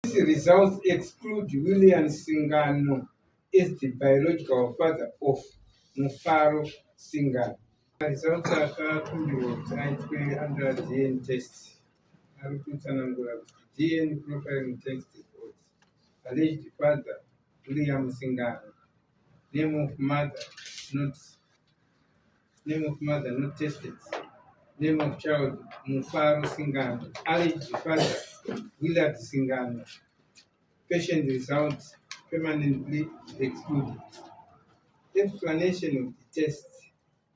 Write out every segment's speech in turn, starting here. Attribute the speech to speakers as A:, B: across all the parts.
A: These results exclude William Singano as the biological father of Mufaro Singano. Results akakumbirwa kuti aitwe under DNA test. Ari kutsanangura kuti DNA profiling test reports alleged father William Singano, name of mother not tested, name of child Mufaro Singano, alleged father Willard Singano. Patient results permanently excluded. Explanation of the test.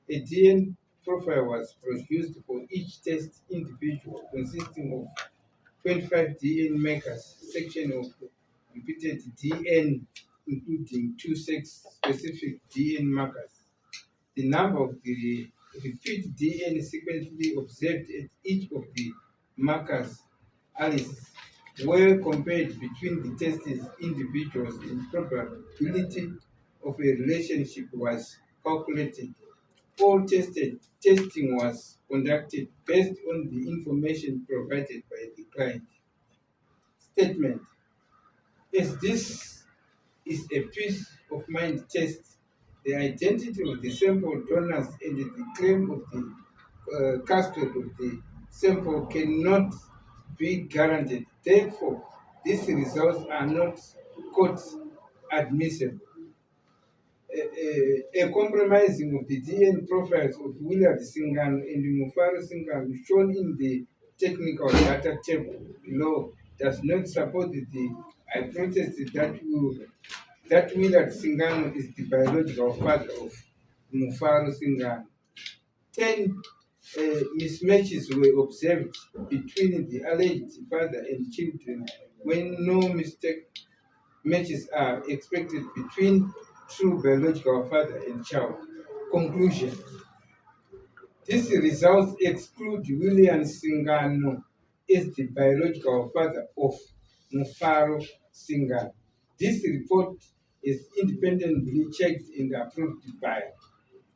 A: A DNA profile was produced for each test individual consisting of 25 DNA markers, section of repeated DNA, including 2 sex-specific DNA markers. The number of the repeat DNA sequentially observed at each of the markers were compared between the tested individuals and probability of a relationship was calculated. All testing was conducted based on the information provided by the client. Statement. As this is a peace of mind test, the identity of the sample donors and the claim of the custody of the sample cannot be guaranteed. Therefore, these results are not court admissible. A compromising of the DNA profiles of Willard Singano and Mufaro Singano shown in the technical data table below does not support the hypothesis that Willard Singano is the biological father of Mufaro Singano. 10 mismatches were observed between the alleged father and children when no matches are expected between true biological father and child. Conclusion. These results exclude William Singano as the biological father of Mufaro Singano. This report is independently checked and approved by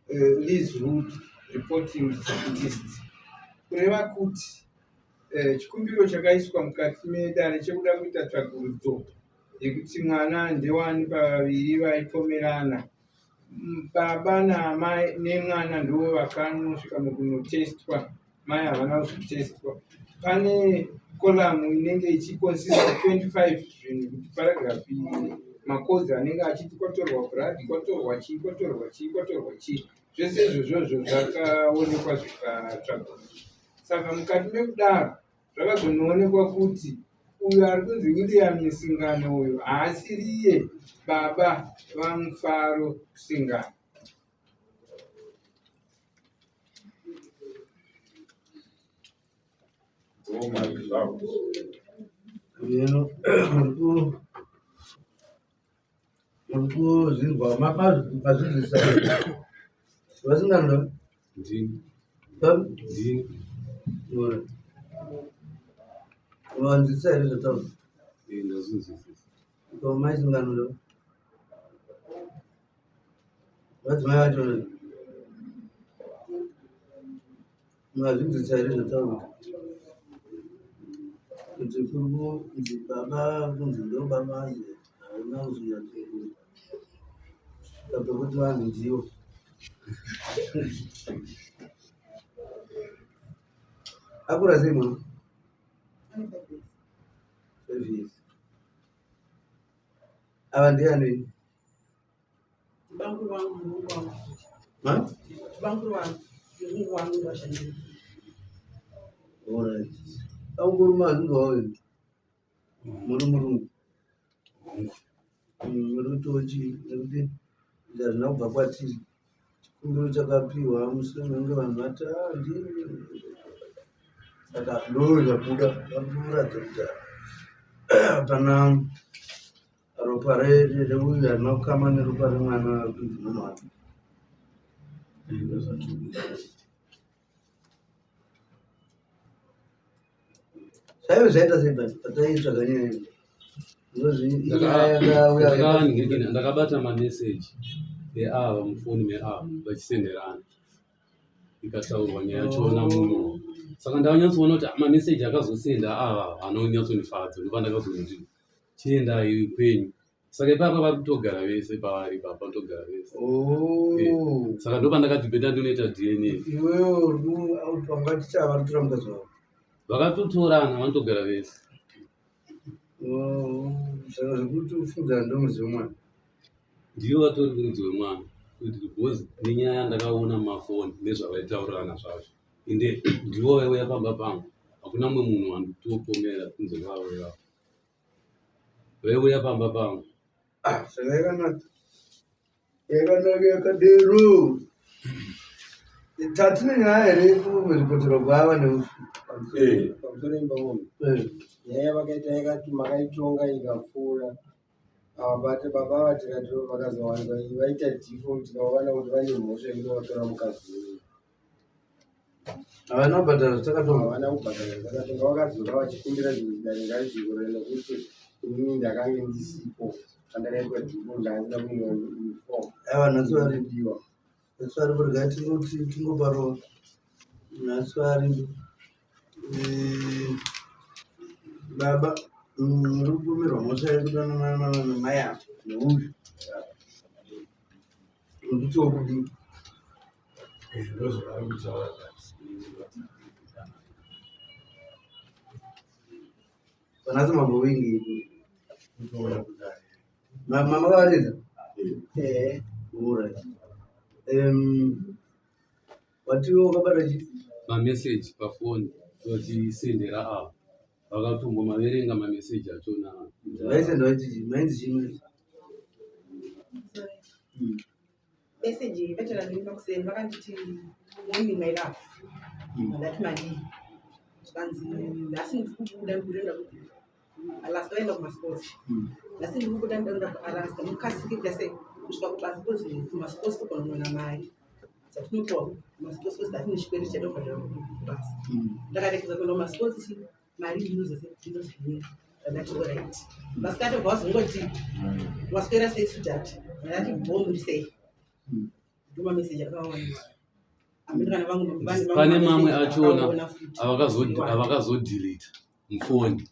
A: Liz Wood reporting scientist. Kureva kuti chikumbiro chakaiswa mukati medare chekuda kuita tsvagurudzo yekuti mwana ndewani pavaviri vaipomerana, baba namai nemwana ndivo vakanosvika mukunotestwa, mai havana kuzotestwa. Pane kolamu inenge ichikonsista 25 zvinhu kuti paragraph iyi makozi anenge achiti kwatorwa blood, kwatorwa chii, kwatorwa chii, kwatorwa chii, zvese izvozvo zvakaonekwa zvikatsvagwa. Saka mukati mekudaro zvakazonoonekwa kuti uyu ari kunzi William Singano uyu haasiriye baba vaMufaro Singano.
B: Oh my God.
C: Zingwa makazvizisa vasingano vanzisa here zvataura mai singano vadzimai vacho mazvinzisa here zvataura kuti kunzi baba kunzi ndo baba anje hauna kuzvinyatsokuu kuti vanhu ndivo akura sei mwana 5 years. Ava ndiani?
D: Banguru wangu Mungu wangu. Banguru wangu Mungu wangu washanini.
C: Alright. Banguru mazingo wawe. Murumurungu. Murutochi nekuti ndazvina kubva kwatiri. Chikumbiro chakapiwa musoro vange vanhu vati ndini. Saka ndo zvabuda vamuratidza kuti hapana ropa reuyu harina kukama neropa remwana ari kunzi mwana wake. Zvaive zvaita sei pataitsvaga nyaya iyi?
E: Ndakabata mameseji eava mufoni meava vachisenderana ikataurwa nyaya yachona munhu. Saka ndakanyatsoona kuti mameseji akazosenda ava anonyatsonifadza ndopa ndakazonoti chiendai kwenyu. Saka ipapa vari kutogara vese pavari ipapo vanotogara vese. Saka ndo pandakati beta ndinoita DNA.
C: Iwewe wangati chavanotora mukadzi wavo
E: Vakatotorana vanotogara vese.
C: saka zvekuti ufundzana ndomudzi wemwana
E: Ndiyo vatori mudzi wemwana because nenyaya yandakaona mumafoni nezvavaitaurirana zvacho ende ndivo vaiuya pamba pangu. Hakuna mumwe munhu wanditopomera kunze kwavo ivavo. Vaiuya pamba pangu.
C: saka yakanaka yakadero tatina nyaya here muzvipotero kwava
F: pamusoro imbaombe nyaya vakaita yakati makaitonga ikapfuura avabate baba vatikati vakazowanikwa vaita dhifo tikaona kuti vane mhosva yekuti vatora mukadzi wei
C: havana kubhadhara zvatakatonga
F: havana kubhadhara zvakatonga vakadzora vachikumbira zvidaringaizikorera nekuti inini ndakange ndisipo pandakaitwa dhifo ndaasina kuinwa uniform
C: aiwa nhasi vari
F: diwa
C: nhasi vari kurega tingoparova nhasi vari baba muri kupomerwa mhosva yekudanana namai apo neuyu nekuti wokudii
B: ndozvavari kutaura
C: vanasi mambovingei mama varidza ura watiwo wakabata chii
E: Mameseji pafoni vachisendera avo vakatombomaverenga mameseji achona.
C: vaisenda vachii mainzi chimwe
D: Message veteran inokuseni vakanditi morning my love. Ndati mani. Zvanzi nhasi ndikubuda ndikuenda kuti Alaska enda kumasports. Nhasi ndikubuda ndenda kuAlaska mukasike kudase kusvika kumasports kumasports kunoona mai. Satinotoa kumasports kuti ndinishiperi chedo basi. Ndakarekeza kuenda kumasports mari ndinozosebenzisa. Ndati right. Basikati vazongoti waswera sei sudati. Ndati bomb sei. Nduma message akaona.
E: Pane mamwe achona avakazodelete mufoni.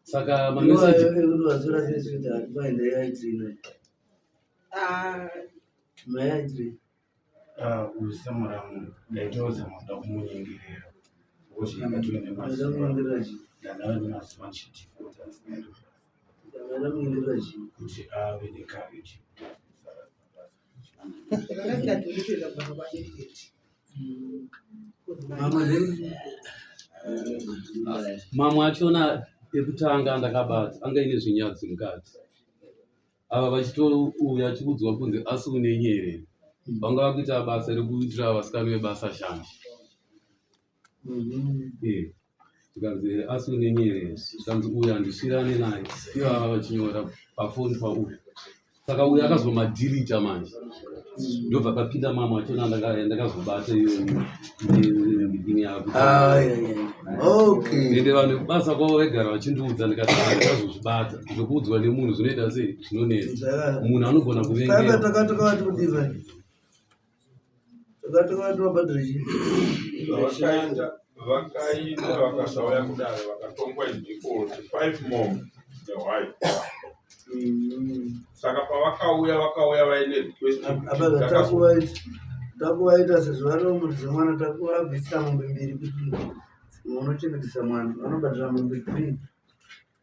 E: Saka mameseji
C: vazora sesudati vaenda yaitina mayaitina
B: usemuramu ndaitozama kuda kumunyengera ozvikatoine
C: adamunyengera chii
B: nasimachitifotaenda
C: adamunyengera chii
B: kuti ave necourage.
E: mamwe achona ekutanga ndakabata anga ine zvinyadzi mukati. Ava vachitouya chikudzwa kunze asi une nyerere. Vanga vakuita basa rekuitira vasikana vebasa shanje. Tikanzi asi une nyerere. Tikanzi uya ndisvirane naye. Ivo ava vachinyora pafoni pauyu. Saka uyu akazomadhirita manje. Ndobva papinda mama achona ndakazobata iyo ndini yavo. Ende vanhu basa kwavo vegara vachindiudza ndikati ndakazozvibata. Zvokuudzwa nemunhu zvinoita sei zvinonetsa. Munhu anogona kuvengera.
C: takati kudiva takati wabhadhara chii
B: Vakaita vakasauya kudaro vakatongwa idhifoti 5 more newife. Saka pavakauya vaine request
C: takuvaita sezuva romudzi mwana takuvabvisa mombe mbiri kuti unochengetesa mwana vanobhadhara mombe 3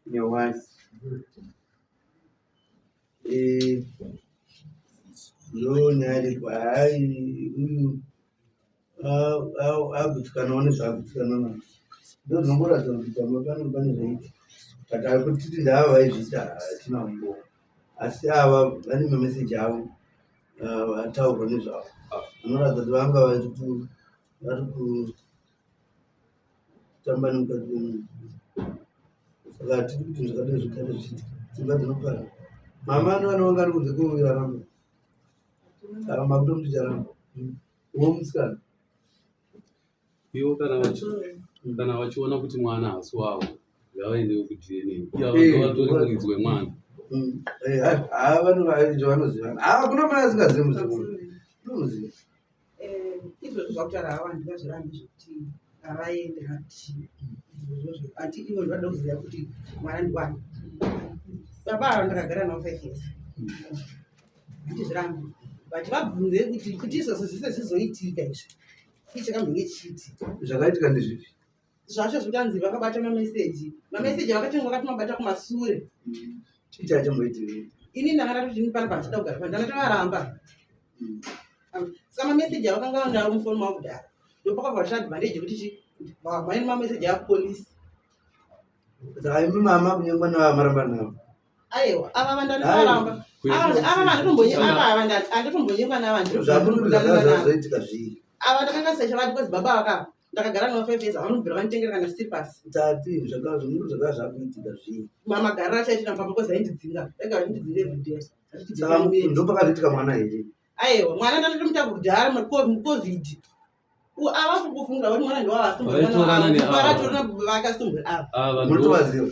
C: newife. ndo nyaya rekwa hai uyu agutsikanawo nezvaagutsikana nazvo ndo dzinomboratidza kuti pamwe panenge pane zvaiti kati kuti titi ndava vaizvita hatina umbo asi ava vane mameseji avo ataurwa nezvavo vanoratidza kuti vanga vari kutamba nemukadzi wemunhu. Saka hatidi kuti zvakadai zvigare zvichiitika dzimba dzinopara. Mama anowana ari kunze kweuyo aramba makutomuti charamba uwo musikana
E: Ivo kana vachiona kuti mwana hasi wavo ngavaendewo kuDNA. Ivo vatori muridzi wemwana.
C: vanhu vaizovanozivana kuna mai asingazivi muzimu nomuzivi
D: izvozvo zvakutaura hava ndingazvirambi zvekuti havaende hati ivo ndivada kuziva kuti mwana ndiwani baba ndakagara nawo 5 years ndizvirambi vati vabvunze kuti izvozvo zvese zvizoitika izvi ichakamhenge chiti
C: zvakaitika ndezvipi
D: zvacho zvikanzi vakabata mameseji vakatengwa vakati mabata kumasure
C: chiti achamboitirei
D: ini ndakada kuti ndini pano pandoda kugara pandanotovaramba saka mameseji avakanga vandawo mufoni mavo kudhara ndopakabva zvaadvantage kuti maini mameseji apolisi
C: aimi mama kunyangwa navamaramba navo
D: aiwa ava vandanovaramba anditombonyekwa
C: zvamunozoitika zvii
D: ava ndakanga secha vati kwazi baba vaka ndakagara navo 5 years avanobvira vanitengera kana siripasi
C: tati zvinhu zvakanga zvakuitika zvii
D: magariro achaitina pamba kwazi aindidzinga ega vachindidzinga everyday
C: saka ndopakatoitika mwana here
D: aiwa mwana ndanotomuta kudhara mucovid ava kufungira kuti mwana ndowavasitomboaratorana vakasitombo ava
C: munotovaziva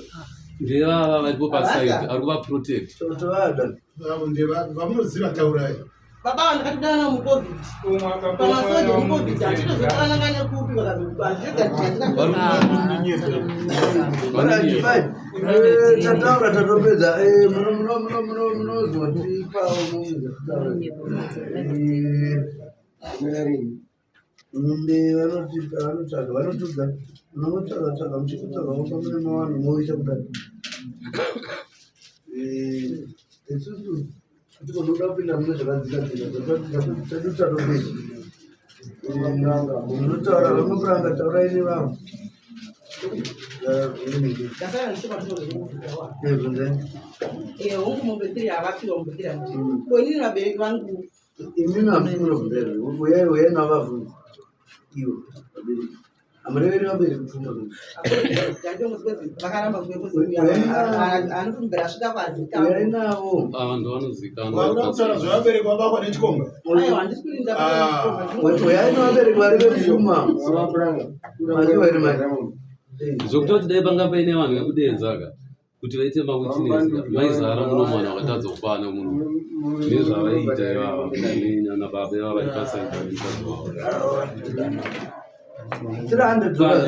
E: ndevava varipo pasaidi ari kuvaprotect
C: tovada
G: vamunoziva taurai
D: baba vandakatodana navo mucovid pamasoja mucovid hatitozokananganya kupi
C: tataura tatopedza munozotipawo vanotsvaga munotsvaga muchikutsvaga mune mavanhu moisa kudai isusu tikonoda kupinda mune zvakadzikadzika munotaura vamapuranga taurai nevamwe
D: ndasara ndichopatohongu mumbetiri havapiwa mumbetiri bonini vabereki vangu
C: imimi hamusimunobvunza uyai navavhunza iwo vabereki hamureveri vabereki kupfuma
D: vakaramba anokumbira asvika
C: uyai navo
E: vantu vanozikanwa
G: vakuda kutaura zvevabereki vabakwa nechikomba
C: uyai navabereki vari vepfuma machiwairi mari
E: zvokutoti dai panga paine vanhu vekudenzaka kuti vaite mawitness vaizara muno mwana wakatadza kupana munhu nezvavaiita ivava kunyanya baba ivava vari pasaidi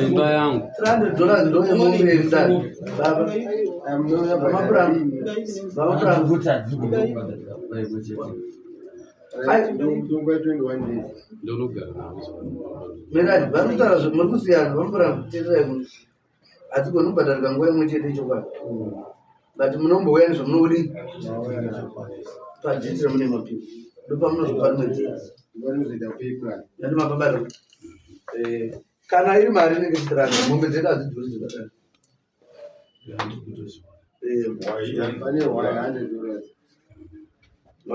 E: imba yangu
C: $300 ndoyemombe mudani baba
E: ndonogara navo
C: meradi vanotaura zvomuri kusiyana vamburamba kuteererai muno asi konobhadharika nguva imwe chete chokwadi but munombouya nezvamunodi padziitire mune mapiwa ndopamunozopa rimwe dzidzi yani mababaro kana iri mari inenge chitirana mombe dzedu hadzidhuri dzakadaro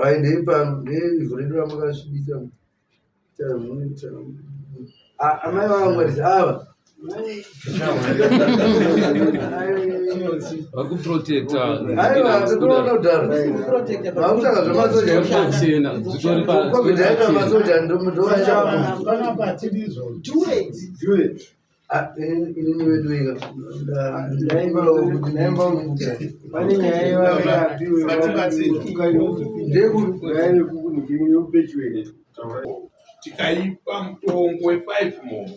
C: hai ndeipano ndeivhu redu ramakasvibisa amai vavamwarisi ava
E: vakuprotecta
C: aiwa totoona kudhara vakutsvaga zvemasoja covid aita masoja ndovachapo
G: panapa tirizo
C: inini wedu ika
F: pane nyaya
B: tikaipa mutongo we5 mo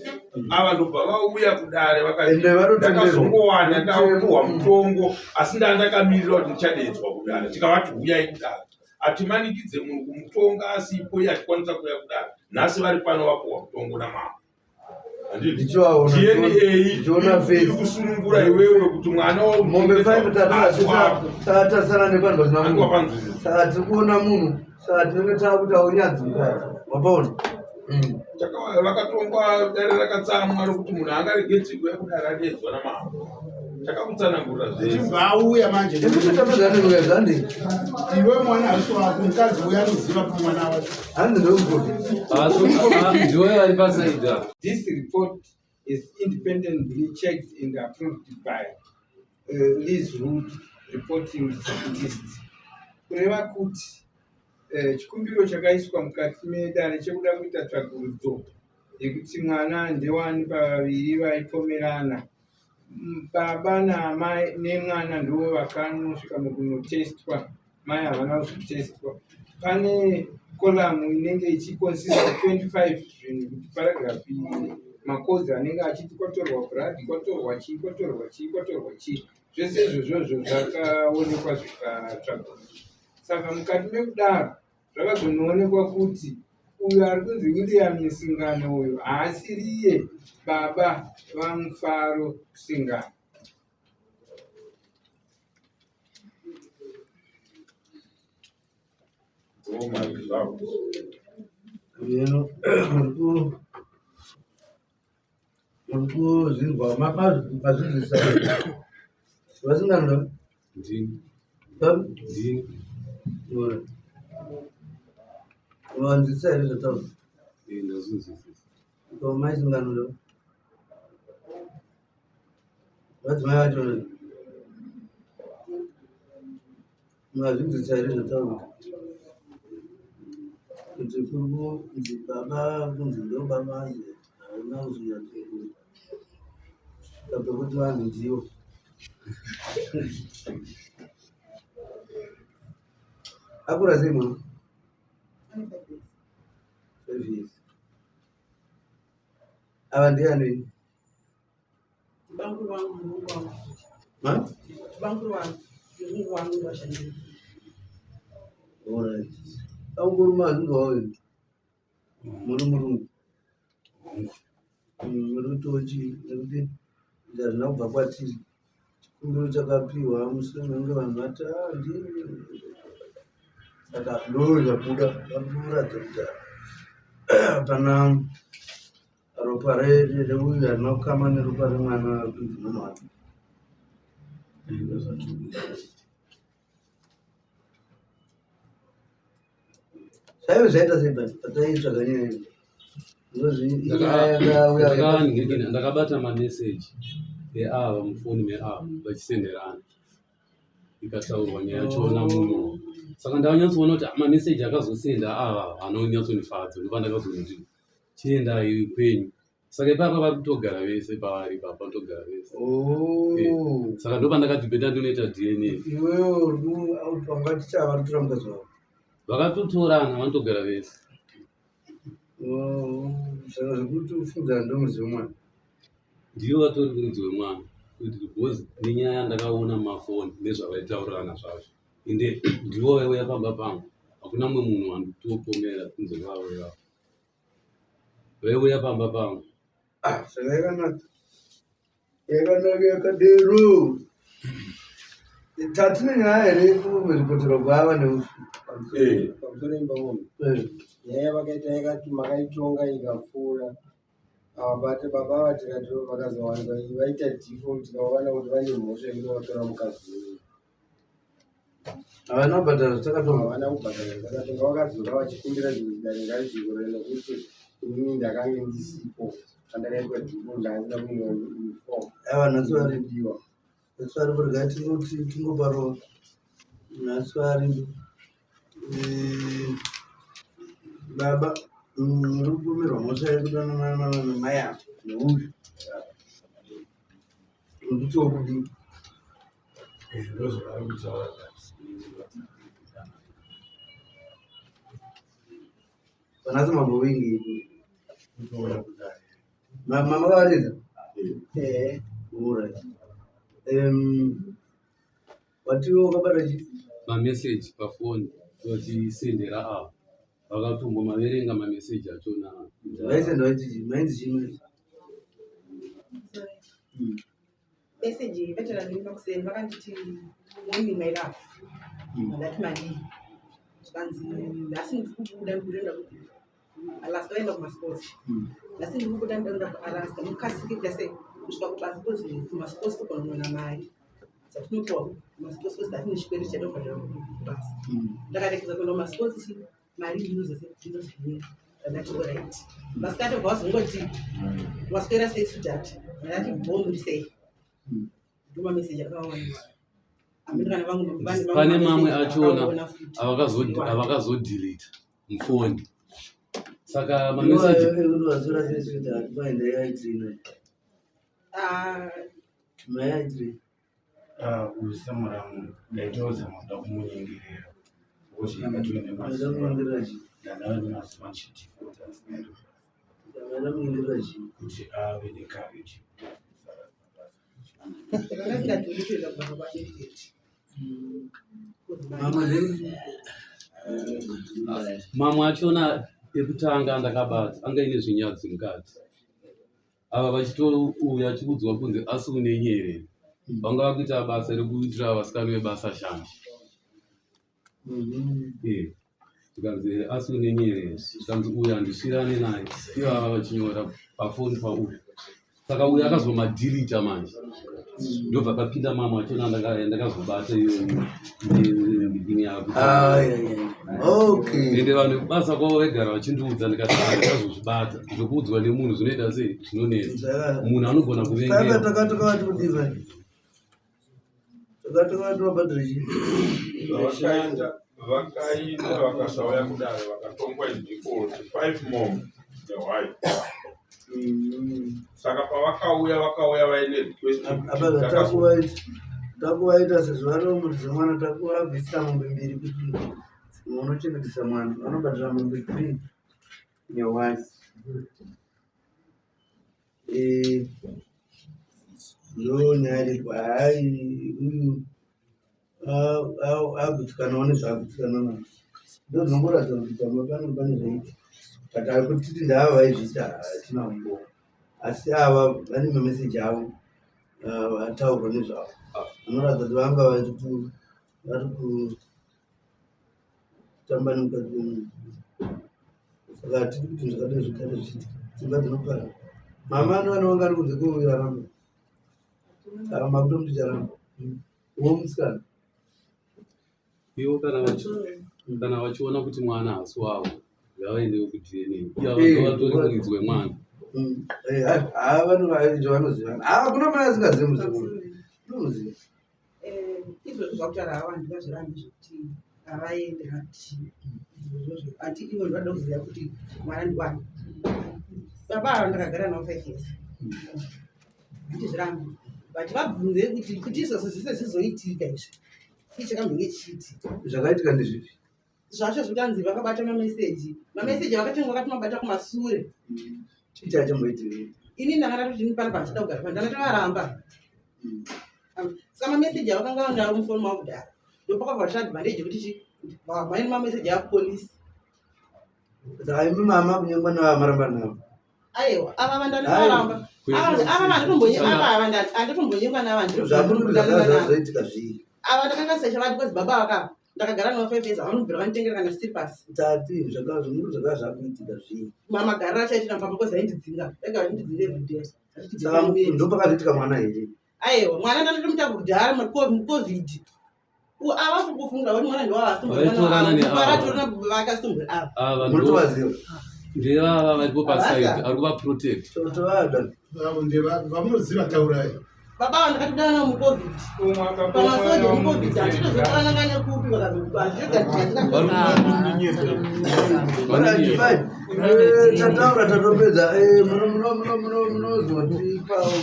B: ava ndobva vauya kudare
C: Ende
B: vakazongowana ndakuwa mutongo asi ndandakamirira kuti ndichadedzwa kudare tikavati uyai kudare hatimanikidze munhu kumutonga asipo yatikwanisa kuya kudare nhasi vari pano vapuwa mutongo namama
C: ndichiona
B: iri kusunungura iwewe kuti mwana
C: mombe 5 tatasara nepanhu pasina munhu saka tiri kuona munhu saka tinenge taakuti aunyadzi mukati wapaona
B: vakatongwa dare rakatsamwa rokuti munhu angaregedzi kuya kudare adedzwa namama takakutsanangurira
G: zvechibvauya manje
C: ekutotapezaneuya zandei
G: iwe mwana hasi wako mukadzi uya anoziva kuti mwana wacho
C: hanzi ndomukosi
E: ndiwe vari pasaida.
A: This report is independently checked and approved by Liz Root reporting list. Kureva kuti chikumbiro chakaiswa mukati medare chekuda kuita tsvagurudzo yekuti mwana ndewani pavaviri vaipomerana baba namai nemwana ndivo vakanosvika mukunotestwa mai havana kuzotestwa. Pane kolamu inenge ichikonsista 25 zvinhu kuti paragrafi makozi anenge achiti kwatorwa blood kwatorwa chii kwatorwa chii kwatorwa chii zvese izvozvozvo zvakaonekwa zvikatsvagwa. Saka mukati mekudaro zvakazonoonekwa kuti uyu ari kunzi William Singano uyu haasiriye baba vaMufaro Singano.
B: Oh my God.
C: Murikuzvinzwa mazvizisa vasingano vanzisa here zvataura maisingano vadzimai vacho mazvinzisa here zvataura kuti kunzi baba kunzi ndo baba haina kuzvinyatsopekuti vanhu ndivo akura sei mwana 5 years. Ava ndiani
D: Banguru wangu mungu wangu.
C: ha
D: Banguru wangu mungu wangu washandira.
C: alright aunguri mazinga wawe muri tochi nekuti zvazvina kubva kwatiri chikumbiro chakapiwa mushure mekunge vanhu vati ndini saka ndo zvabuda vakuratidza kuti hapana ropa reuyu harina kukama neropa remwana kunzi mwana wake. Zvaive zvaita sei pataitsvaga nyaya
E: ndakabata mameseji eava mufoni meava vachisenderana ikataurwa nyaya yachona muno. Saka ndakanyatsoona kuti mameseji akazosenda ava anonyatsonifadza ndopa ndakazonoti chiendai kwenyu. Saka ipapa vari kutogara vese pavari papa vanotogara vese. Saka ndopa ndakati bhenda ndinoita DNA.
C: iwewo wangaticha varitora mukazi wavo
E: Vakatotorana vanotogara vese.
C: saka zvekuti ufundzana ndomudzi wemwana
E: Ndiyo vatori kunzi wemwana because nenyaya yandakaona mumafoni nezvavaitaurirana zvazvo ende ndivo vaiuya pamba pangu. Hakuna mumwe munhu wanditopomera kunze kwavo ivavo vaiuya pamba pangu.
C: saka yakanaka yakadero tatine nyaya here kuripotera kwava
F: pamusoro imba munhu nyaya vakaita yakati makaitonga ikapfuura avabate baba vatikati vakazowanikwa vaita dhifo tikaona kuti vane mhosva inovatora mukadzi wenyu
C: havana kubhadhara zvatakatonga
F: havana kubhadhara zvakatonga vakadzora vachikumbira dare ngarizvikore nekuti inini ndakange ndisipo andakaitwa dhifo ndaasina kuimwa uniform
C: ava nhasi vari
F: diwa
C: nhasi vari kurega tingoparova nhasi vari baba uri kupomerwa mhosva yekudanana namai ako neuyu nekuti wokudii
G: ndozvavari kutaura
C: vanasi mambo wingi
G: kutouya kudai
C: mama varidza alright watiwo wakabata chi
E: Mameseji pafoni vachisendera ava vakatombomaverenga mameseji achona.
C: vaisenda vachii mainzi chimwe
D: Message veteran ndinoda kusenda vakanditi morning my love. Ndati mali. Zvanzi nhasi ndikubuda ndikuenda kuti Alaska vaenda kumasports. Nhasi ndikubuda ndikuenda kuAlaska mukasike kudase kusvika kumasports kumasports kunoona mari. Satinopiwa kumasports kuti ndati nechikwereti chadobhadhara kubasa. Ndakarekeza kuenda kumasports mari ndinozosei ndati alright. Masikati vazongoti waswera sei sudhati. Ndati bhombi sei. Nduma message akawanikwa.
E: Pane mamwe achona avakazodhilita mufoni. Saka mameseji
C: vasora sesudhati vaenda yaitiri mayaitiri
G: uyu samuramu ndaitozama kuda kumunyengera kuti akatoende
C: munyengera chi
G: ndandava nemazuva chitifota
C: munyengera chi
G: kuti ave necourage
D: Saka ngatingadzodi kuenda kubva kwaDavid.
C: Mama then
E: mamwe achona ekutanga ndakabata anga ine zvinyadzi mukati. Ava vachitouya chikudzwa kunzi asi une nyerere. Vanga vakuita basa rekuitira vasikana vebasa shanje. Tikanzi asi une nyerere, tikanzi uyu handisvirane naye. Ivo ava vachinyora pafoni pauyu. Saka uyu akazomadhirita manje. Ndobva papinda mamwe achona ndakazobata iyo beginning yavo.
C: okay.
E: Ende vanhu vekubasa kwavo vegara vachindiudza ndikati ndakazozvibata zvokuudzwa nemunhu zvinoita sei zvinonetsa. Munhu anogona
C: Saka
E: kuvengera.
C: takati kudiva. Takati wabadira chii?
B: Vakaita vakasauya kudaro vakatongwa idhikoti 5 mom newife. Saka pavakauya vaine request
C: takuvaita sezvaro mudzi mwana takuvabvisira mombe mbiri kuti unochengetesa mwana vanobatira mombe 3 newife. Ndo nyaya reku hai uyu agutsikanawo nezvaagutsikana nazvo. Ndo zvinomboratidza kuti pamwe pane zvaiti kati kutiti ndava vaizvita hatina kumbova asi ava vane mameseji avo ataurwa nezvavo vanoratidza kuti vanga vari kutamba nemukati wemunhu. Saka hatiri kuti zvakadai zvigare zvichiitika dzimba dzinopara. Mama anovanga ari kunze kweuyo aramba makuto muti charamba uwo musikana
E: Ivo kana vachiona kuti mwana hasi wavo ngavaendewo kudhienei. Ivo vatori muridzi wemwana.
C: Vanoziva kuna mai asingazivi muzivi unomuziva.
D: Izvozvo zvakutaura hava ndingazvirambi zvekuti havaende hati ivo ndivada kuziva kuti mwana ndiwani. Baba ava ndakagara navo 5 years. Ndizvirambi vati vabvunze kuti izvozvo zvese zvizoitika izvi ichakambenge chiitika.
C: Zvakaitika ndezvipi?
D: Zvacho zvikanzi vakabata mameseji vakatengwa vakati mabata kumasure.
C: Chii chachimboitirei?
D: Ini ndakada kuti ndipana panchida kugara pano ndakati varamba. Saka mameseji avakanga vanaro mufoni mavo kudhara ndopakabva zvaadvantage yekuti maine mameseji apolisi.
C: Saka imi mama kunyangwa navamaramba navo.
D: Aiwa ava vandani varamba anditombonyengwa navo
C: zvazoitika zvii
D: ava ndakakasesha vati kwezi baba vakava ndakagara navo 5 years avanobvira vanitengera kana siripasi
C: tati zvinhu zvakava zvakuitika zvii
D: magariro achaitina pamba kwezi aindidzinga ega vaindidzinga everyday.
C: Saka ndopakazoitika mwana here?
D: Aiwa mwana ndanditomuta kudhara mucovid ava kufunga kuti mwana ndovavasitombaratorana vakasitombori ava
C: munotovaziva
E: ndevava varipo pasaidi ari kuvaprotect.
C: totovada
G: vamunoziva taurai
D: baba vanhu vakatodana navo mucovid pamasoja mucovid hatitozotarananganya kupi
C: tataura tatopedza munozotipawo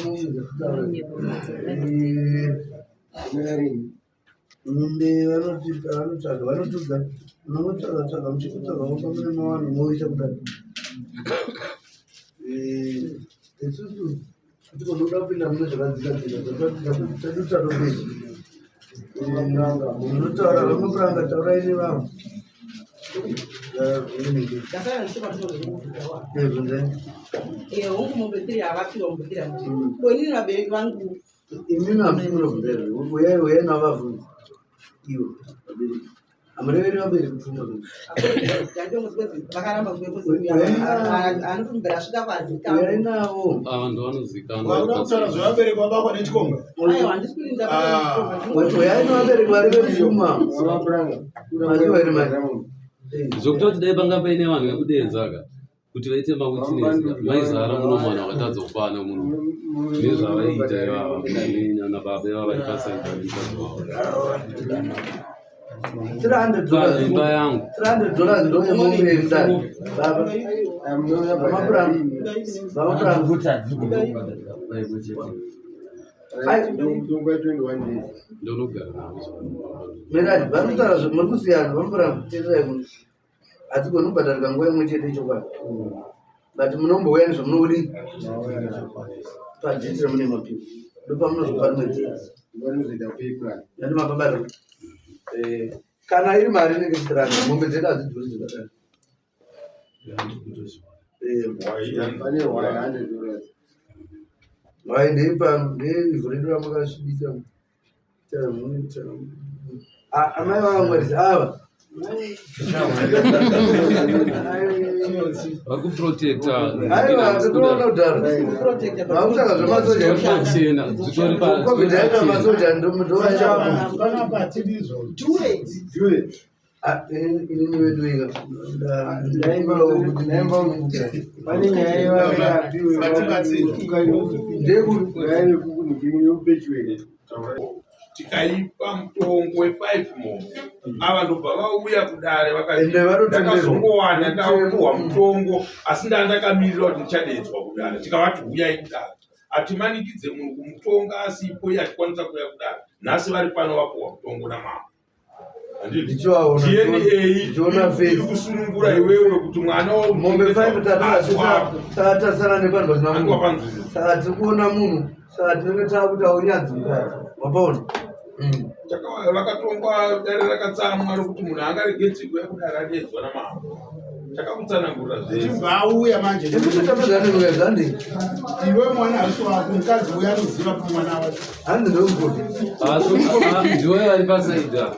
C: mumbe vanotsvaga munotsvaga muchikutsvagawo pamune mavanhu moisa kudai. Isusu tikonoda kupinda mune zvakadzikadzika tatotadopedza munotaura vamapuranga taurai nevamwe
D: hongu mumbetiri havapiwa mumbetiri konini vabereki vangu
C: imimi hamusi munobvunzai uyai navavhunzi ivo vabereki hamureveri vabereki kupfuma
D: vakaramba anokumbira svika
C: uyai navo
E: Ava ndovanozikanwa.
G: vakuda kutaura zvevabereki vabakwa nechikomba
C: uyai navabereki vari vepfuma
E: Zvokutoti dai panga paine vanhu vekudeedzaka kuti vaite mawitness vaizara muno mwana wakatadza kukwana munhu nezvavaita ivava kunyanya baba ivava vari pasaita nemukadzi wavo. Imba yangu
C: $300 ndoyemombe mudare baba
E: ndonogara navo.
C: meradi vanotaura muri kusiyana vanombora kuteererai munhu asi konobhadharika nguva imwe chete chokwadi but munombouya nezvamunodi padzitire mune mapiwa ndopamunozopamwedzi
F: vanozoita payplan
C: yani mababa kana iri mari inenge isirani mombe dzedu hadzidhuri dzakadai
F: pane $100
C: waindeipa neivhu redu ramakasvibisa amai vavamwarisi ava
E: vakuprotecta
C: aiwa totoona kudhara vakutanga zvemasoja covid aita masoja ndovaaa
G: panapa tirizo
C: inini veduika
F: pane nyaya yevaapiwe
B: tikaipa mutongo we5 mombe ava ndobva vauya kudare
C: Ende vanotenderwa.
B: ndakazongowana ndapuwa mutongo asi ndandakamirira kuti ndichadedzwa kudare tikavati huyai kudare hatimanikidze munhu kumutonga asipo iye achikwanisa kuuya kudare nhasi vari pano vapuwa mutongo namama
C: ndichiona
B: iri kusunungura iwewe kuti mwana
C: mombe 5 tatasara nepanhu pasina munhu
B: wapanzvizvo
C: saka tiri kuona munhu saka tinenge takuita unyanzi mukati wapaona
B: vakatongwa dare rakatsamwa rokuti munhu angaregedzi kuya kudare adedzwa namama takakutsanangurira
G: chimbauya manje
C: zvandimukezvandei
G: iwe mwana harusi wako mukadzi uya anoziva pamwana wacho
C: handi ndomugoti
E: ndiwe vari pasaidha